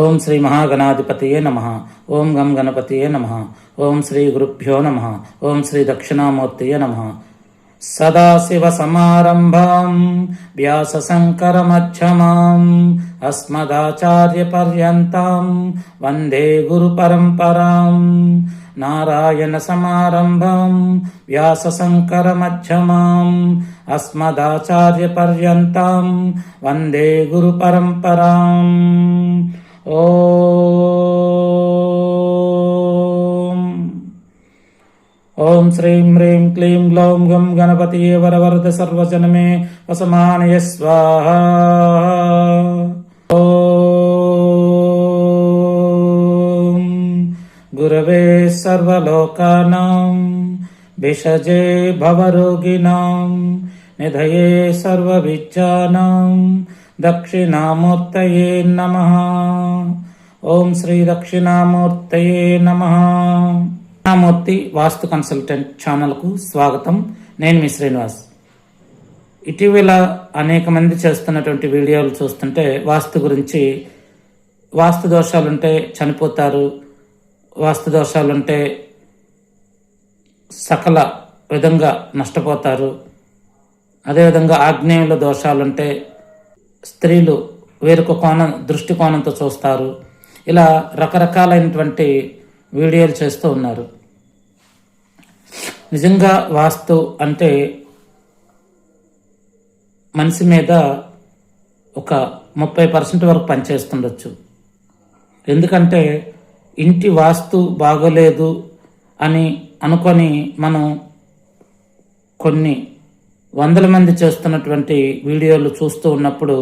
ఓం శ్రీ మహాగణాధిపతయే నమః. ఓం గం గణపతయే నమః. ఓం శ్రీ గురుభ్యో నమః. ఓం శ్రీ దక్షిణామూర్తయే నమః. సదాశివసమారంభాం వ్యాసశంకరమధ్యమాం అస్మదాచార్యపర్యంతాం వందే గురుపరంపరాం. నారాయణసమారంభాం వ్యాసశంకరమధ్యమాం అస్మదాచార్యపర్యంతాం వందే గురుపరంపరాం. ఓం శ్రీం హ్రీం క్లీం గ్లౌం గం గణపతియే వరవరద సర్వజనమే వసమానయ స్వాహా. ఓం గురవే సర్వలోకానాం భిషజే భవరోగిణాం నిధయే సర్వవిద్యానాం దక్షిణామూర్తయే నమః. ఓం శ్రీ దక్షిణామూర్తయే నమః. దక్షిణామూర్తి వాస్తు కన్సల్టెంట్ ఛానల్కు స్వాగతం. నేను మీ శ్రీనివాస్. ఇటీవల అనేక మంది చేస్తున్నటువంటి వీడియోలు చూస్తుంటే వాస్తు గురించి, వాస్తు దోషాలుంటే చనిపోతారు, వాస్తు దోషాలుంటే సకల విధంగా నష్టపోతారు, అదేవిధంగా ఆగ్నేయంలో దోషాలుంటే స్త్రీలు వేరొక దృష్టికోణంతో చూస్తారు. ఇలా రకరకాలైనటువంటి వీడియోలు చేస్తూ ఉన్నారు. నిజంగా వాస్తు అంటే మనిషి మీద ఒక 30% వరకు పనిచేస్తుండొచ్చు. ఎందుకంటే ఇంటి వాస్తు బాగోలేదు అని అనుకొని మనం కొన్ని వందల మంది చేస్తున్నటువంటి వీడియోలు చూస్తూ ఉన్నప్పుడు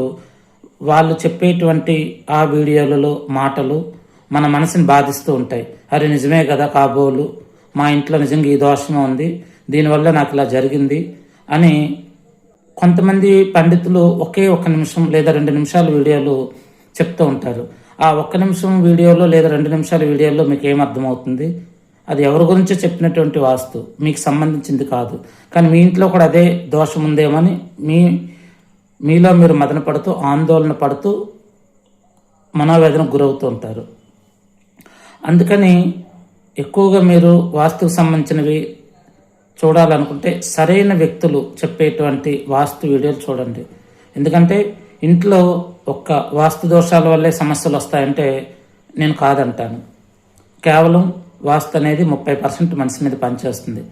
వాళ్ళు చెప్పేటువంటి ఆ వీడియోలలో మాటలు మన మనసుని బాధిస్తూ ఉంటాయి. అరే నిజమే కదా కాబోలు, మా ఇంట్లో నిజంగా ఈ దోషమే ఉంది, దీనివల్ల నాకు ఇలా జరిగింది అని కొంతమంది పండితులు ఒకే 1 నిమిషం లేదా 2 నిమిషాల వీడియోలు చెప్తూ ఉంటారు. ఆ 1 నిమిషం వీడియోలో లేదా 2 నిమిషాల వీడియోలో మీకు ఏం అర్థమవుతుంది? అది ఎవరి గురించో చెప్పినటువంటి వాస్తు, మీకు సంబంధించింది కాదు. కానీ మీ ఇంట్లో కూడా అదే దోషం ఉందేమని మీలో మీరు మదన పడుతూ, ఆందోళన పడుతూ మనోవేదనకు గురవుతూ ఉంటారు. అందుకని ఎక్కువగా మీరు వాస్తుకు సంబంధించినవి చూడాలనుకుంటే సరైన వ్యక్తులు చెప్పేటువంటి వాస్తు వీడియోలు చూడండి. ఎందుకంటే ఇంట్లో ఒక్క వాస్తు దోషాల వల్లే సమస్యలు వస్తాయంటే నేను కాదంటాను. కేవలం వాస్తు అనేది 30% మనిషి మీద పనిచేస్తుంది.